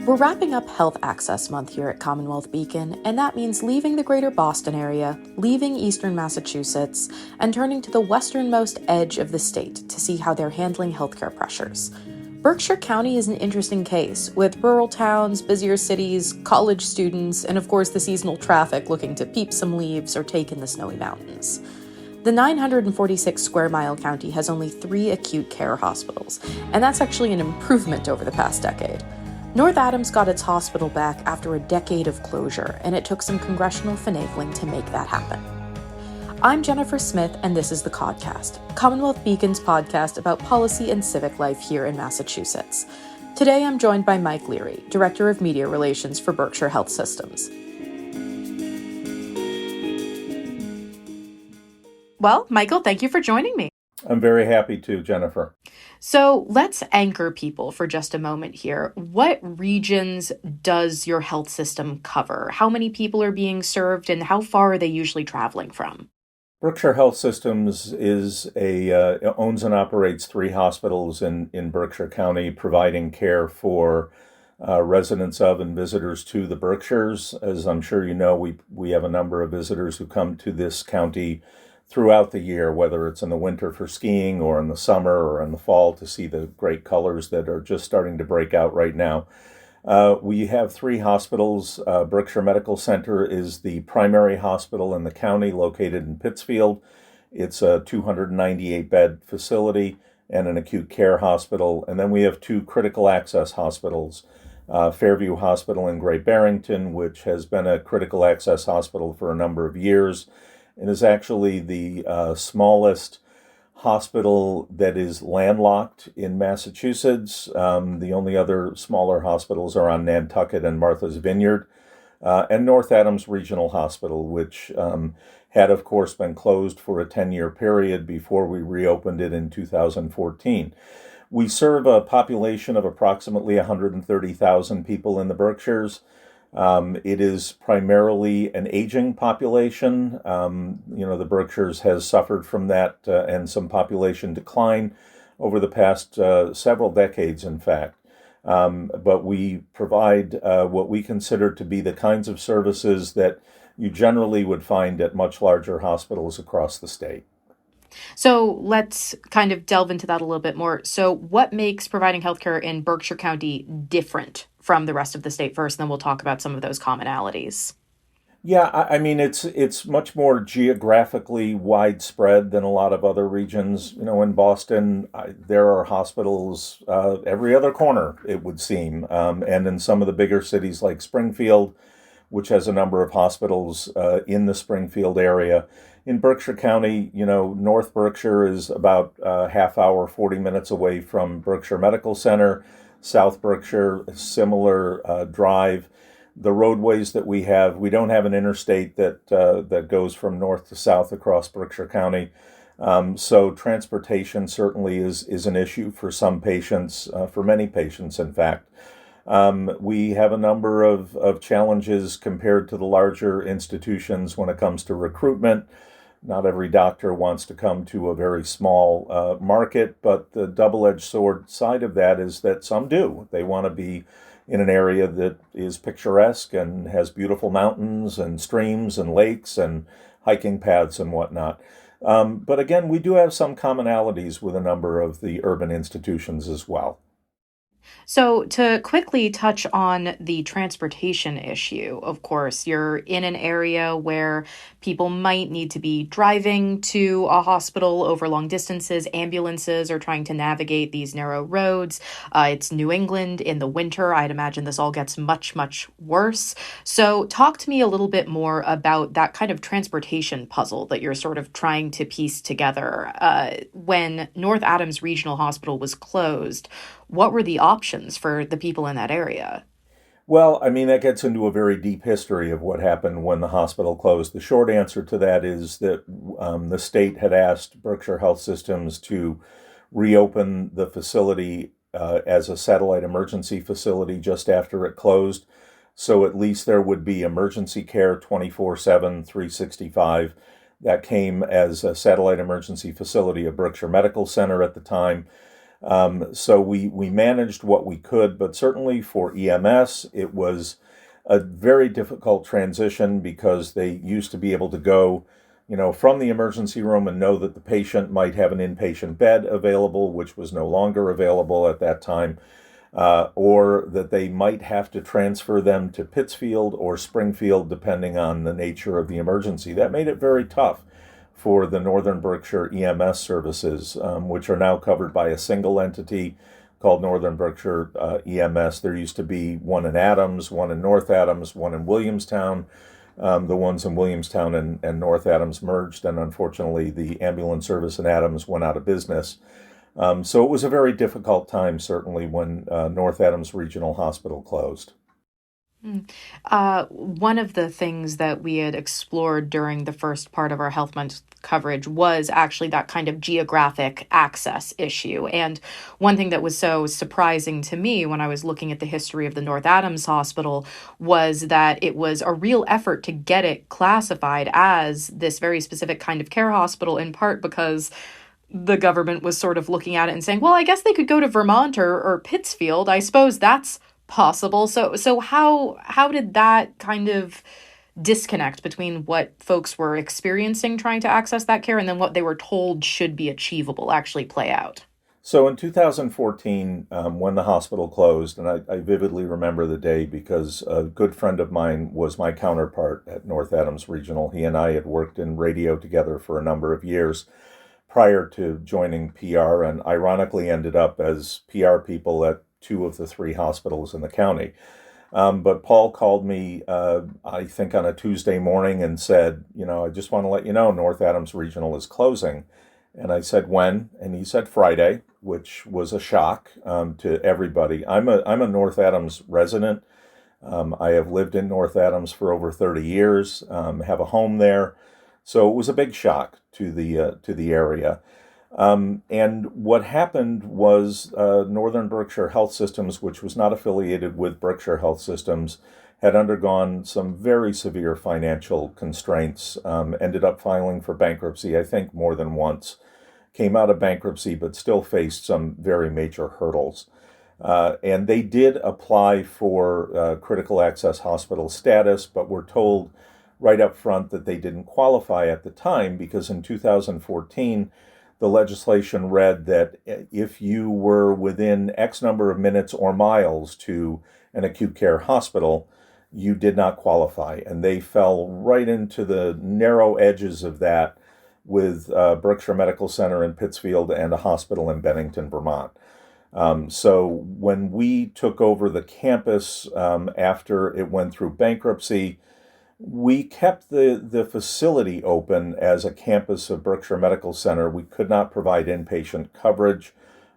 We're wrapping up Health Access Month here at CommonWealth Beacon, and that means leaving the greater Boston area, leaving eastern Massachusetts, and turning to the westernmost edge of the state to see how they're handling healthcare pressures. Berkshire County is an interesting case, with rural towns, busier cities, college students, and of course the seasonal traffic looking to peep some leaves or take in the snowy mountains. The 946 square mile county has only 3 acute care hospitals, and that's actually an improvement over the past decade. North Adams got its hospital back after a decade of closure, and it took some congressional finagling to make that happen. I'm Jennifer Smith, and this is the Codcast, CommonWealth Beacon's podcast about policy and civic life here in Massachusetts. Today I'm joined by Mike Leary, Director of Media Relations for Berkshire Health Systems. Well, Michael, thank you for joining me. I'm very happy to, Jennifer. So let's anchor people for just a moment here. What regions does your health system cover? How many people are being served, and how far are they usually traveling from? Berkshire Health Systems owns and operates 3 hospitals in Berkshire County, providing care for residents of and visitors to the Berkshires. As I'm sure you know, we have a number of visitors who come to this county throughout the year, whether it's in the winter for skiing or in the summer or in the fall to see the great colors that are just starting to break out right now. We have 3 hospitals. Berkshire Medical Center is the primary hospital in the county, located in Pittsfield. It's a 298-bed facility and an acute care hospital. And then we have 2 critical access hospitals, Fairview Hospital in Great Barrington, which has been a critical access hospital for a number of years, and is actually the smallest hospital that is landlocked in Massachusetts. The only other smaller hospitals are on Nantucket and Martha's Vineyard, and North Adams Regional Hospital, which had, of course, been closed for a 10-year period before we reopened it in 2014. We serve a population of approximately 130,000 people in the Berkshires. It is primarily an aging population. The Berkshires has suffered from that and some population decline over the past several decades, in fact. But we provide what we consider to be the kinds of services that you generally would find at much larger hospitals across the state. So let's kind of delve into that a little bit more. So what makes providing healthcare in Berkshire County different from the rest of the state first, and then we'll talk about some of those commonalities. Yeah, I mean, it's much more geographically widespread than a lot of other regions. You know, in Boston, there are hospitals every other corner, it would seem. And in some of the bigger cities like Springfield, which has a number of hospitals in the Springfield area. In Berkshire County, North Berkshire is about a half hour, 40 minutes away from Berkshire Medical Center. South Berkshire, similar drive. The roadways that we have, we don't have an interstate that goes from north to south across Berkshire County. So transportation certainly is an issue for some patients, for many patients, in fact. We have a number of challenges compared to the larger institutions when it comes to recruitment. Not every doctor wants to come to a very small market, but the double-edged sword side of that is that some do. They want to be in an area that is picturesque and has beautiful mountains and streams and lakes and hiking paths and whatnot. But again, we do have some commonalities with a number of the urban institutions as well. So to quickly touch on the transportation issue, of course, you're in an area where people might need to be driving to a hospital over long distances. Ambulances are trying to navigate these narrow roads. It's New England in the winter. I'd imagine this all gets much, much worse. So talk to me a little bit more about that kind of transportation puzzle that you're sort of trying to piece together. When North Adams Regional Hospital was closed, what were the options for the people in that area? Well, I mean, that gets into a very deep history of what happened when the hospital closed. The short answer to that is that the state had asked Berkshire Health Systems to reopen the facility as a satellite emergency facility just after it closed. So at least there would be emergency care 24/7, 365. That came as a satellite emergency facility of Berkshire Medical Center at the time. So we managed what we could, but certainly for EMS, it was a very difficult transition because they used to be able to go, from the emergency room and know that the patient might have an inpatient bed available, which was no longer available at that time, or that they might have to transfer them to Pittsfield or Springfield, depending on the nature of the emergency. That made it very tough for the Northern Berkshire EMS services, which are now covered by a single entity called Northern Berkshire EMS. There used to be one in Adams, one in North Adams, one in Williamstown. The ones in Williamstown and North Adams merged, and unfortunately the ambulance service in Adams went out of business. So it was a very difficult time, certainly, when North Adams Regional Hospital closed. One of the things that we had explored during the first part of our Health Month coverage was actually that kind of geographic access issue. And one thing that was so surprising to me when I was looking at the history of the North Adams Hospital was that it was a real effort to get it classified as this very specific kind of care hospital, in part because the government was sort of looking at it and saying, well, I guess they could go to Vermont or Pittsfield. I suppose that's possible. So how did that kind of disconnect between what folks were experiencing trying to access that care and then what they were told should be achievable actually play out? So in 2014, when the hospital closed, and I vividly remember the day because a good friend of mine was my counterpart at North Adams Regional. He and I had worked in radio together for a number of years prior to joining PR, and ironically ended up as PR people at two of the three hospitals in the county. But Paul called me, I think on a Tuesday morning and said, I just want to let you know North Adams Regional is closing. And I said, when? And he said Friday, which was a shock to everybody. I'm a North Adams resident. I have lived in North Adams for over 30 years, have a home there. So it was a big shock to the area. And what happened was Northern Berkshire Health Systems, which was not affiliated with Berkshire Health Systems, had undergone some very severe financial constraints, ended up filing for bankruptcy, I think more than once, came out of bankruptcy, but still faced some very major hurdles. And they did apply for critical access hospital status, but were told right up front that they didn't qualify at the time because in 2014, the legislation read that if you were within X number of minutes or miles to an acute care hospital, you did not qualify. And they fell right into the narrow edges of that with Berkshire Medical Center in Pittsfield and a hospital in Bennington, Vermont. So when we took over the campus after it went through bankruptcy, we kept the facility open as a campus of Berkshire Medical Center. We could not provide inpatient coverage,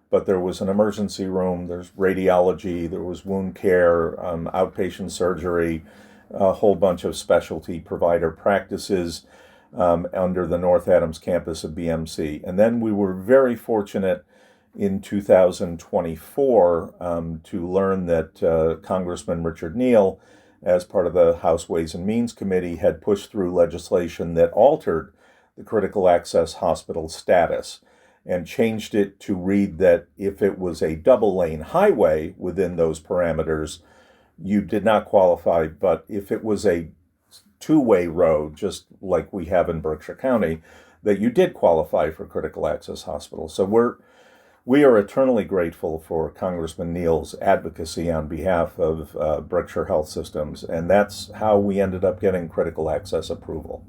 but there was an emergency room, there's radiology, there was wound care, outpatient surgery, a whole bunch of specialty provider practices under the North Adams campus of BMC. And then we were very fortunate in 2024 to learn that Congressman Richard Neal, as part of the House Ways and Means Committee, had pushed through legislation that altered the critical access hospital status and changed it to read that if it was a double-lane highway within those parameters, you did not qualify, but if it was a two-way road, just like we have in Berkshire County, that you did qualify for critical access hospitals. So we are eternally grateful for Congressman Neal's advocacy on behalf of Berkshire Health Systems, and that's how we ended up getting critical access approval.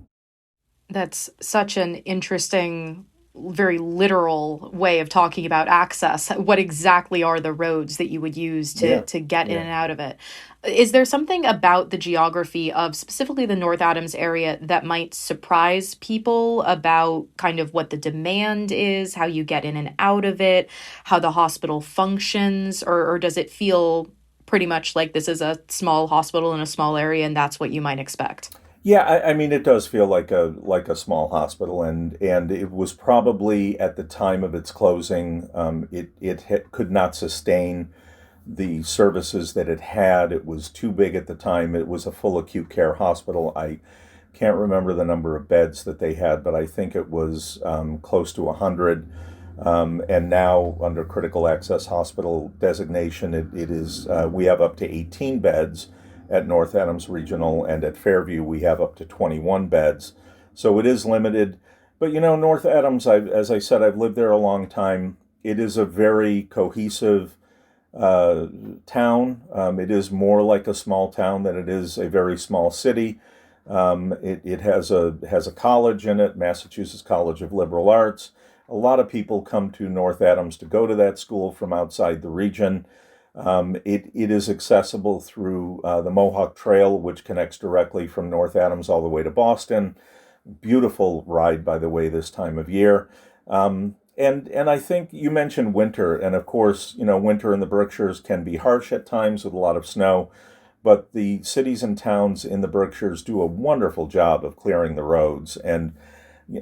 That's such an interesting, very literal way of talking about access. What exactly are the roads that you would use to get in and out of it? Is there something about the geography of specifically the North Adams area that might surprise people about kind of what the demand is, how you get in and out of it, how the hospital functions, or does it feel pretty much like this is a small hospital in a small area and that's what you might expect? Yeah, I mean, it does feel like a small hospital, and it was probably at the time of its closing, it could not sustain the services that it had. It was too big at the time. It was a full acute care hospital. I can't remember the number of beds that they had, but I think it was close to 100. And now under critical access hospital designation, it is we have up to 18 beds at North Adams Regional, and at Fairview we have up to 21 beds. So it is limited. But North Adams, as I said, I've lived there a long time. It is a very cohesive town. It is more like a small town than it is a very small city. It has a college in it, Massachusetts College of Liberal Arts. A lot of people come to North Adams to go to that school from outside the region. It is accessible through the Mohawk Trail, which connects directly from North Adams all the way to Boston. Beautiful ride, by the way, this time of year. And I think you mentioned winter, and of course, winter in the Berkshires can be harsh at times with a lot of snow, but the cities and towns in the Berkshires do a wonderful job of clearing the roads. And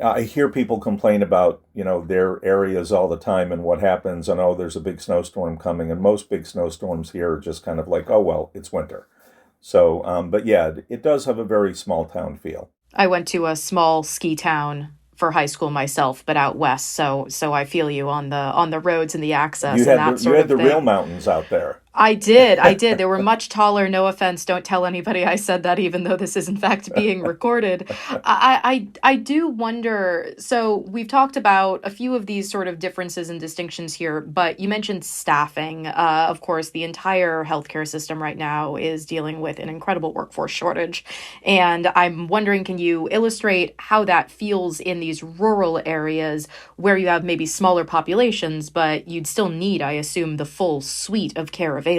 I hear people complain about, their areas all the time and what happens, and there's a big snowstorm coming, and most big snowstorms here are just kind of like, oh, well, it's winter. So, but yeah, it does have a very small town feel. I went to a small ski town for high school myself, but out west. So I feel you on the roads and the access and that sort of thing. You had the real mountains out there. I did. They were much taller. No offense. Don't tell anybody I said that, even though this is in fact being recorded. I do wonder. So we've talked about a few of these sort of differences and distinctions here, but you mentioned staffing. Of course, the entire healthcare system right now is dealing with an incredible workforce shortage. And I'm wondering, can you illustrate how that feels in these rural areas where you have maybe smaller populations, but you'd still need, I assume, the full suite of care available?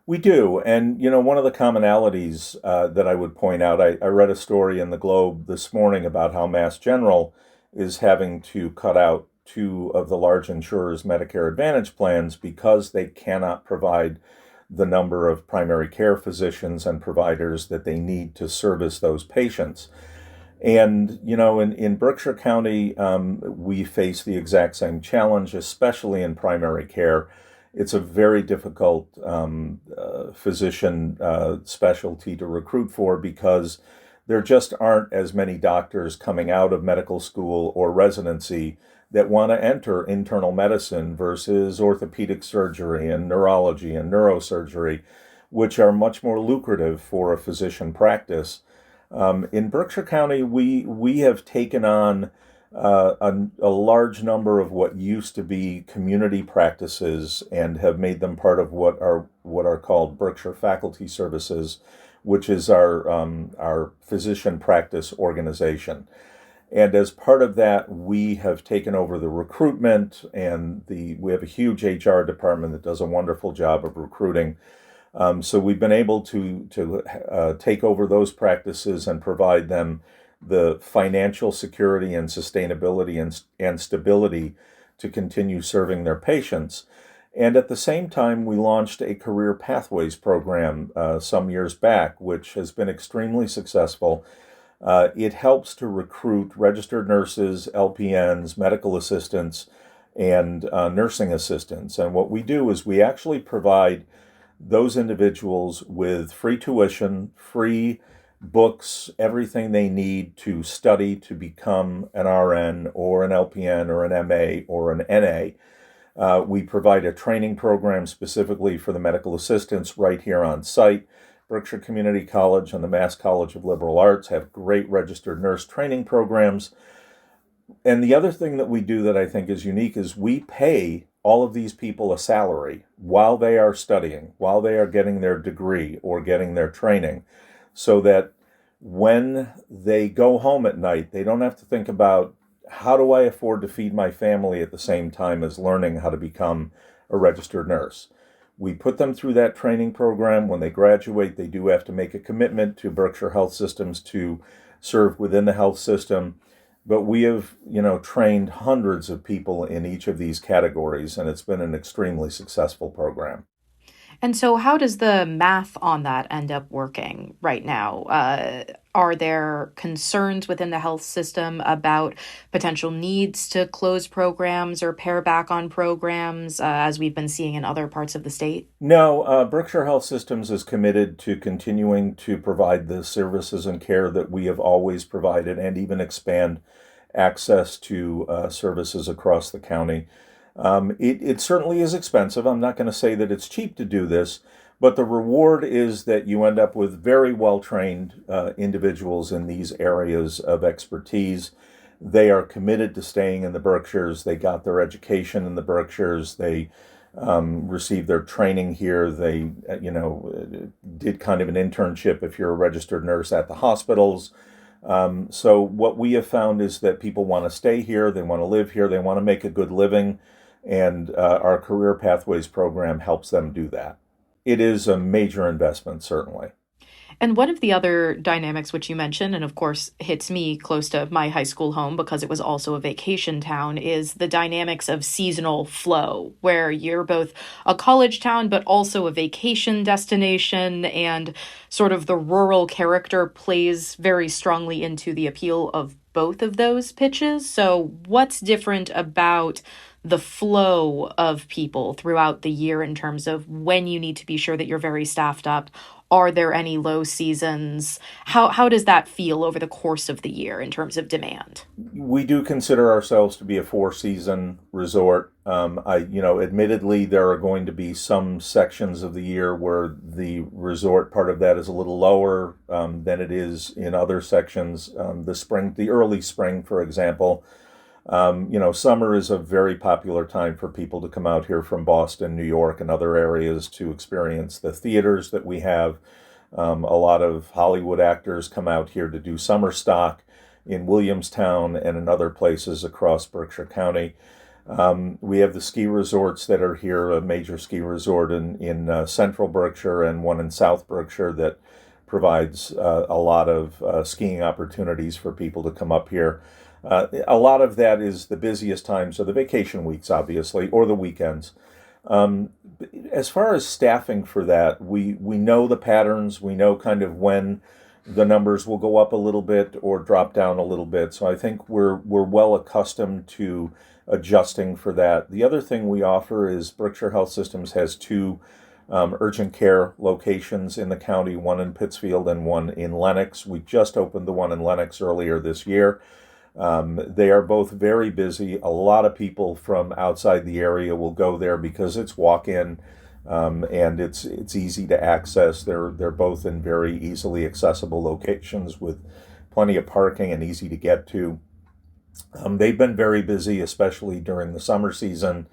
We do. And, one of the commonalities that I would point out, I read a story in the Globe this morning about how Mass General is having to cut out two of the large insurers' Medicare Advantage plans because they cannot provide the number of primary care physicians and providers that they need to service those patients. And, in Berkshire County, we face the exact same challenge, especially in primary care. It's a very difficult physician specialty to recruit for because there just aren't as many doctors coming out of medical school or residency that want to enter internal medicine versus orthopedic surgery and neurology and neurosurgery, which are much more lucrative for a physician practice. In Berkshire County, we have taken on a large number of what used to be community practices and have made them part of what are called Berkshire Faculty Services, which is our physician practice organization. And as part of that, we have taken over the recruitment, and we have a huge HR department that does a wonderful job of recruiting. So we've been able to take over those practices and provide them the financial security and sustainability and stability to continue serving their patients. And at the same time, we launched a career pathways program some years back, which has been extremely successful. It helps to recruit registered nurses, LPNs, medical assistants, and nursing assistants. And what we do is we actually provide those individuals with free tuition, free books, everything they need to study to become an RN or an LPN or an MA or an NA. We provide a training program specifically for the medical assistants right here on site. Berkshire Community College and the Mass College of Liberal Arts have great registered nurse training programs. And the other thing that we do that I think is unique is we pay all of these people a salary while they are studying, while they are getting their degree or getting their training, so that when they go home at night, they don't have to think about, how do I afford to feed my family at the same time as learning how to become a registered nurse? We put them through that training program. When they graduate, they do have to make a commitment to Berkshire Health Systems to serve within the health system. But we have, trained hundreds of people in each of these categories, and it's been an extremely successful program. And so how does the math on that end up working right now? Are there concerns within the health system about potential needs to close programs or pare back on programs, as we've been seeing in other parts of the state? No, Berkshire Health Systems is committed to continuing to provide the services and care that we have always provided and even expand access to services across the county. It certainly is expensive. I'm not going to say that it's cheap to do this, but the reward is that you end up with very well-trained individuals in these areas of expertise. They are committed to staying in the Berkshires. They got their education in the Berkshires. They received their training here. They, did kind of an internship if you're a registered nurse at the hospitals. So what we have found is that people want to stay here. They want to live here. They want to make a good living. And our Career Pathways program helps them do that. It is a major investment, certainly. And one of the other dynamics which you mentioned, and of course hits me close to my high school home because it was also a vacation town, is the dynamics of seasonal flow, where you're both a college town but also a vacation destination, and sort of the rural character plays very strongly into the appeal of both of those pitches. So what's different about the flow of people throughout the year in terms of when you need to be sure that you're very staffed up? Are there any low seasons? How does that feel over the course of the year in terms of demand? We do consider ourselves to be a four-season resort. Admittedly, there are going to be some sections of the year where the resort part of that is a little lower than it is in other sections. The early spring, for example. Summer is a very popular time for people to come out here from Boston, New York, and other areas to experience the theaters that we have. A lot of Hollywood actors come out here to do summer stock in Williamstown and in other places across Berkshire County. We have the ski resorts that are here, a major ski resort in central Berkshire and one in South Berkshire that provides a lot of skiing opportunities for people to come up here. A lot of that is the busiest times of the vacation weeks, obviously, or the weekends. As far as staffing for that, we know the patterns. We know kind of when the numbers will go up a little bit or drop down a little bit. So I think we're well accustomed to adjusting for that. The other thing we offer is Berkshire Health Systems has two urgent care locations in the county, one in Pittsfield and one in Lenox. We just opened the one in Lenox earlier this year. They are both very busy. A lot of people from outside the area will go there because it's walk-in and it's easy to access. They're both in very easily accessible locations with plenty of parking and easy to get to. They've been very busy, especially during the summer season,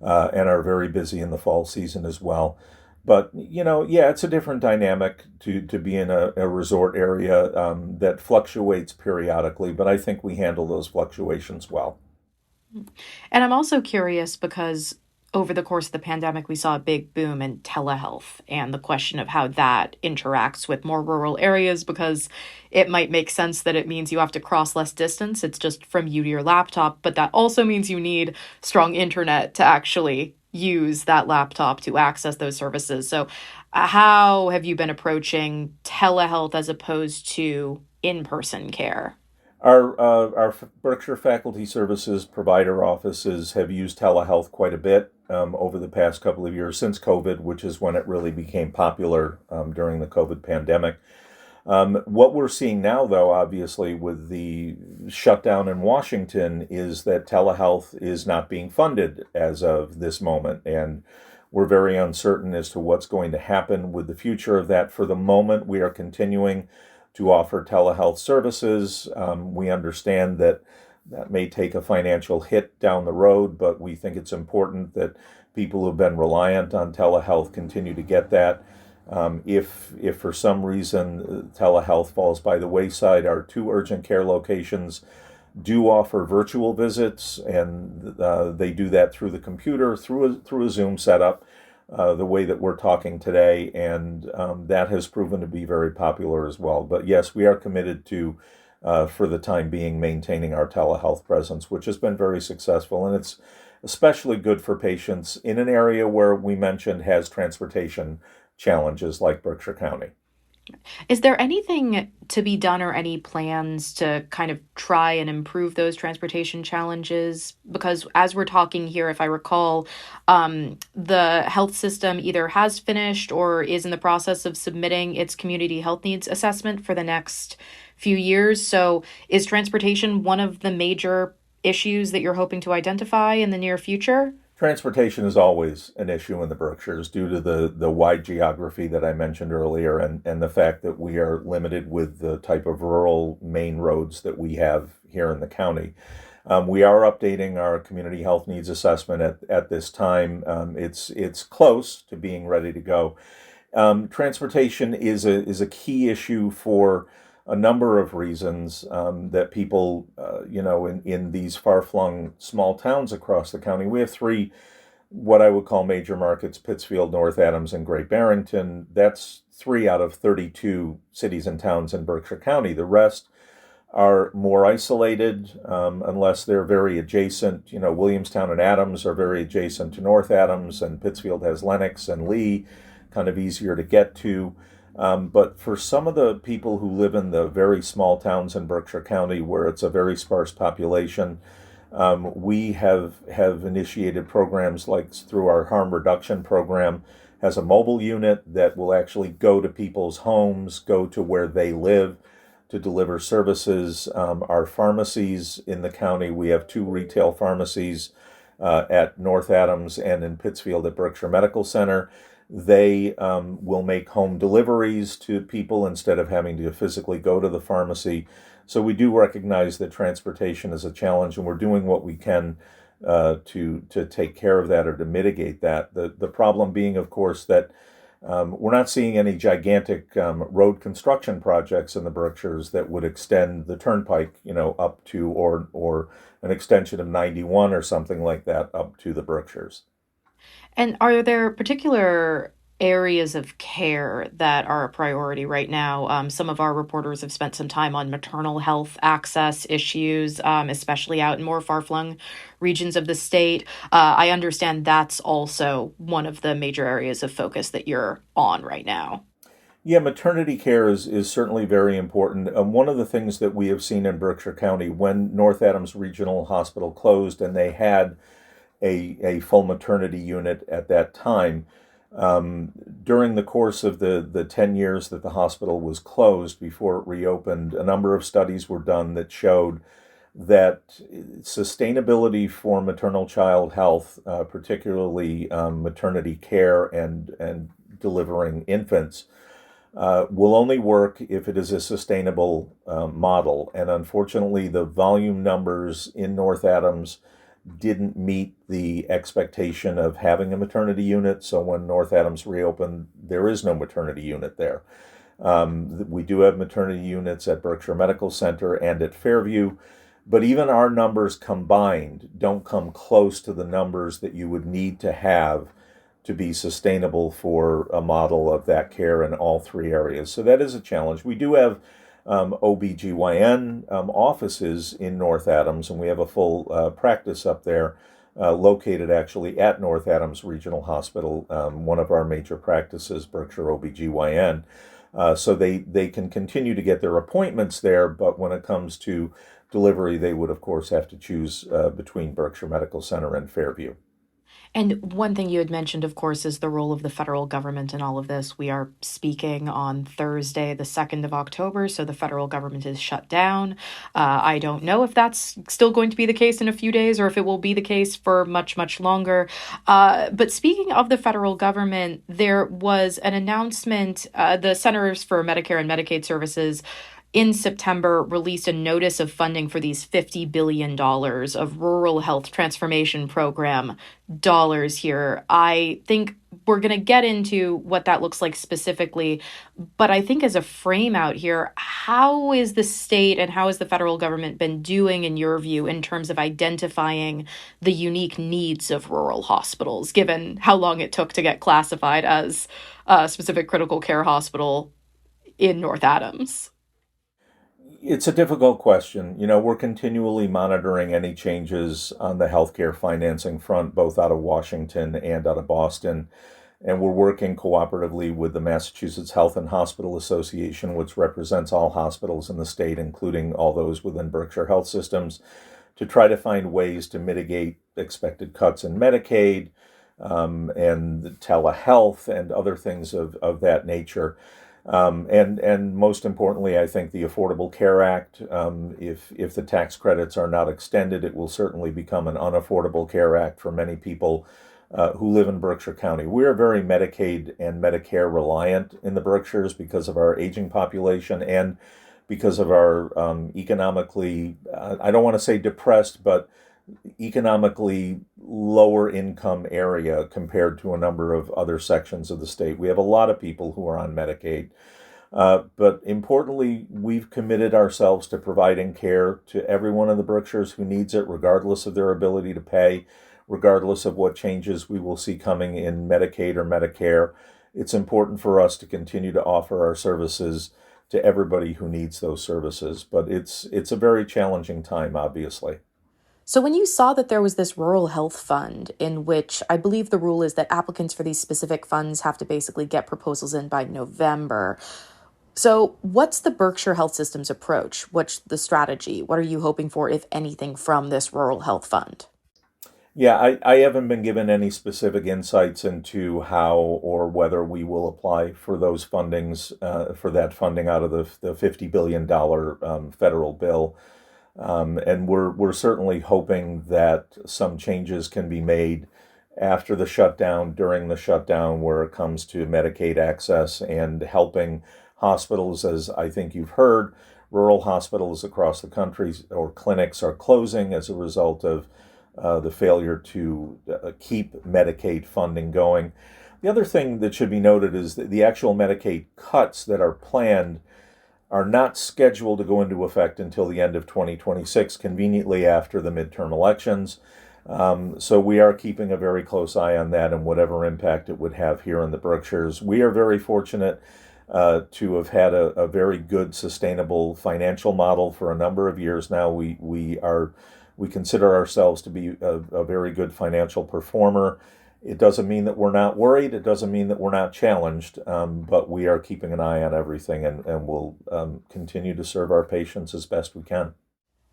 and are very busy in the fall season as well. But, it's a different dynamic to be in a resort area that fluctuates periodically, but I think we handle those fluctuations well. And I'm also curious because over the course of the pandemic, we saw a big boom in telehealth and the question of how that interacts with more rural areas, because it might make sense that it means you have to cross less distance. It's just from you to your laptop, but that also means you need strong internet to actually use that laptop to access those services. So how have you been approaching telehealth as opposed to in-person care? Our Berkshire Faculty Services provider offices have used telehealth quite a bit over the past couple of years since COVID, which is when it really became popular during the COVID pandemic. What we're seeing now, though, obviously, with the shutdown in Washington, is that telehealth is not being funded as of this moment. And we're very uncertain as to what's going to happen with the future of that. For the moment, we are continuing to offer telehealth services. We understand that that may take a financial hit down the road, but we think it's important that people who've been reliant on telehealth continue to get that. If for some reason telehealth falls by the wayside, our two urgent care locations do offer virtual visits, and they do that through the computer, through a Zoom setup, the way that we're talking today, and that has proven to be very popular as well. But yes, we are committed to, for the time being, maintaining our telehealth presence, which has been very successful, and it's especially good for patients in an area where we mentioned has transportation challenges like Berkshire County. Is there anything to be done or any plans to kind of try and improve those transportation challenges? Because as we're talking here, if I recall, the health system either has finished or is in the process of submitting its community health needs assessment for the next few years. So is transportation one of the major issues that you're hoping to identify in the near future? Transportation is always an issue in the Berkshires due to the wide geography that I mentioned earlier and the fact that we are limited with the type of rural main roads that we have here in the county. We are updating our community health needs assessment at this time. It's close to being ready to go. Transportation is a key issue for a number of reasons that people, in these far-flung small towns across the county. We have three, what I would call major markets: Pittsfield, North Adams, and Great Barrington. That's 3 out of 32 cities and towns in Berkshire County. The rest are more isolated, unless they're very adjacent. Williamstown and Adams are very adjacent to North Adams, and Pittsfield has Lenox and Lee, kind of easier to get to. But for some of the people who live in the very small towns in Berkshire County, where it's a very sparse population, we have initiated programs like through our harm reduction program, has a mobile unit that will actually go to people's homes, go to where they live to deliver services. Our pharmacies in the county, we have 2 retail pharmacies at North Adams and in Pittsfield at Berkshire Medical Center. They will make home deliveries to people instead of having to physically go to the pharmacy. So we do recognize that transportation is a challenge, and we're doing what we can to take care of that or to mitigate that. The problem being, of course, that we're not seeing any gigantic road construction projects in the Berkshires that would extend the turnpike, up to or an extension of 91 or something like that up to the Berkshires. And are there particular areas of care that are a priority right now? Some of our reporters have spent some time on maternal health access issues, especially out in more far-flung regions of the state. I understand that's also one of the major areas of focus that you're on right now. Yeah, maternity care is certainly very important. One of the things that we have seen in Berkshire County, when North Adams Regional Hospital closed and they had a full maternity unit at that time. During the course of the 10 years that the hospital was closed before it reopened, a number of studies were done that showed that sustainability for maternal child health, particularly maternity care and delivering infants, will only work if it is a sustainable model. And unfortunately, the volume numbers in North Adams didn't meet the expectation of having a maternity unit. So when North Adams reopened, there is no maternity unit there. We do have maternity units at Berkshire Medical Center and at Fairview, but even our numbers combined don't come close to the numbers that you would need to have to be sustainable for a model of that care in all 3 areas. So that is a challenge. We do have OBGYN offices in North Adams, and we have a full practice up there, located actually at North Adams Regional Hospital, one of our major practices, Berkshire OBGYN. So they can continue to get their appointments there, but when it comes to delivery, they would, of course, have to choose between Berkshire Medical Center and Fairview. And one thing you had mentioned, of course, is the role of the federal government in all of this. We are speaking on Thursday, the 2nd of October, so the federal government is shut down. I don't know if that's still going to be the case in a few days or if it will be the case for much, much longer. But speaking of the federal government, there was an announcement. The Centers for Medicare and Medicaid Services in September released a notice of funding for these $50 billion of rural health transformation program dollars here. I think we're going to get into what that looks like specifically, but I think as a frame out here, how is the state and how has the federal government been doing, in your view, in terms of identifying the unique needs of rural hospitals, given how long it took to get classified as a specific critical care hospital in North Adams? It's a difficult question. We're continually monitoring any changes on the healthcare financing front, both out of Washington and out of Boston. And we're working cooperatively with the Massachusetts Health and Hospital Association, which represents all hospitals in the state, including all those within Berkshire Health Systems, to try to find ways to mitigate expected cuts in Medicaid, and telehealth and other things of that nature. And most importantly, I think the Affordable Care Act, if the tax credits are not extended, it will certainly become an unaffordable care act for many people who live in Berkshire County. We are very Medicaid and Medicare reliant in the Berkshires because of our aging population and because of our economically, I don't want to say depressed, but economically lower income area compared to a number of other sections of the state. We have a lot of people who are on Medicaid. But importantly, we've committed ourselves to providing care to everyone in the Berkshires who needs it, regardless of their ability to pay, regardless of what changes we will see coming in Medicaid or Medicare. It's important for us to continue to offer our services to everybody who needs those services. But it's a very challenging time, obviously. So when you saw that there was this rural health fund in which I believe the rule is that applicants for these specific funds have to basically get proposals in by November. So what's the Berkshire Health Systems approach? What's the strategy? What are you hoping for, if anything, from this rural health fund? Yeah, I haven't been given any specific insights into how or whether we will apply for those fundings, for that funding out of the $50 billion federal bill. And we're certainly hoping that some changes can be made after the shutdown, during the shutdown, where it comes to Medicaid access and helping hospitals. As I think you've heard, rural hospitals across the country or clinics are closing as a result of the failure to keep Medicaid funding going. The other thing that should be noted is that the actual Medicaid cuts that are planned are not scheduled to go into effect until the end of 2026, conveniently after the midterm elections. So we are keeping a very close eye on that and whatever impact it would have here in the Berkshires. We are very fortunate to have had a very good, sustainable financial model for a number of years now. We consider ourselves to be a very good financial performer. It doesn't mean that we're not worried. It doesn't mean that we're not challenged, but we are keeping an eye on everything, and we'll continue to serve our patients as best we can.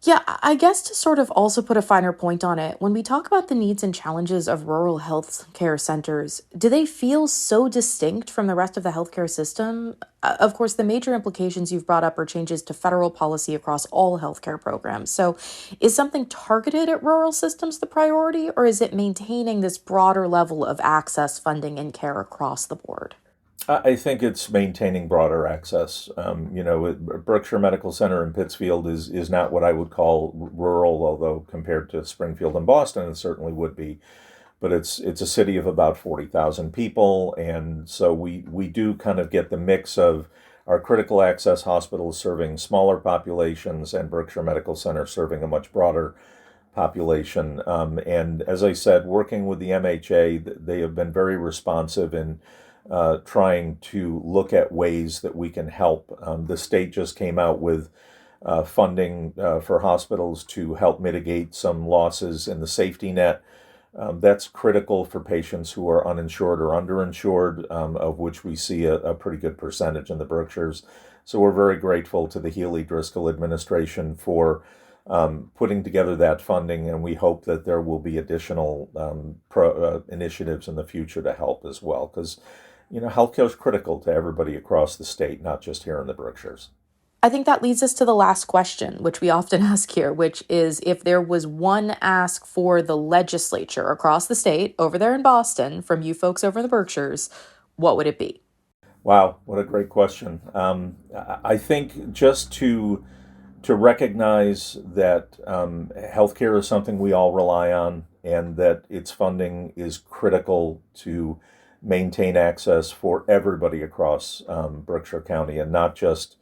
Yeah, I guess to sort of also put a finer point on it, when we talk about the needs and challenges of rural health care centers, do they feel so distinct from the rest of the healthcare system? Of course, the major implications you've brought up are changes to federal policy across all healthcare programs. So is something targeted at rural systems the priority, or is it maintaining this broader level of access, funding, and care across the board? I think it's maintaining broader access. Berkshire Medical Center in Pittsfield is not what I would call rural, although compared to Springfield and Boston, it certainly would be. But it's a city of about 40,000 people, and so we do kind of get the mix of our critical access hospitals serving smaller populations and Berkshire Medical Center serving a much broader population. And as I said, working with the MHA, they have been very responsive in trying to look at ways that we can help. The state just came out with funding for hospitals to help mitigate some losses in the safety net. That's critical for patients who are uninsured or underinsured, of which we see a pretty good percentage in the Berkshires. So we're very grateful to the Healy Driscoll administration for putting together that funding, and we hope that there will be additional initiatives in the future to help as well, because healthcare is critical to everybody across the state, not just here in the Berkshires. I think that leads us to the last question, which we often ask here, which is if there was one ask for the legislature across the state, over there in Boston, from you folks over in the Berkshires, what would it be? Wow, what a great question. I think just to recognize that healthcare is something we all rely on, and that its funding is critical to maintain access for everybody across Berkshire County, and not just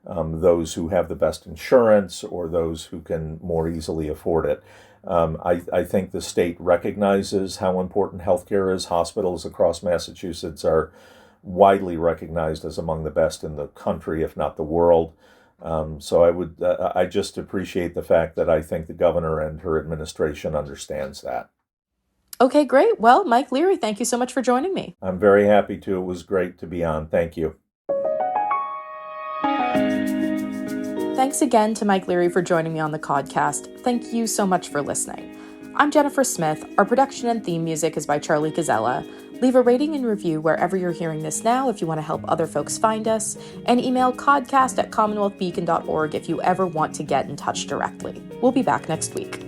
those who have the best insurance or those who can more easily afford it. I think the state recognizes how important healthcare is. Hospitals across Massachusetts are widely recognized as among the best in the country, if not the world. So I just appreciate the fact that I think the governor and her administration understands that. Okay, great. Well, Mike Leary, thank you so much for joining me. I'm very happy to. It was great to be on. Thank you. Thanks again to Mike Leary for joining me on the Codcast. Thank you so much for listening. I'm Jennifer Smith. Our production and theme music is by Charlie Gazella. Leave a rating and review wherever you're hearing this now if you want to help other folks find us, and email codcast@commonwealthbeacon.org if you ever want to get in touch directly. We'll be back next week.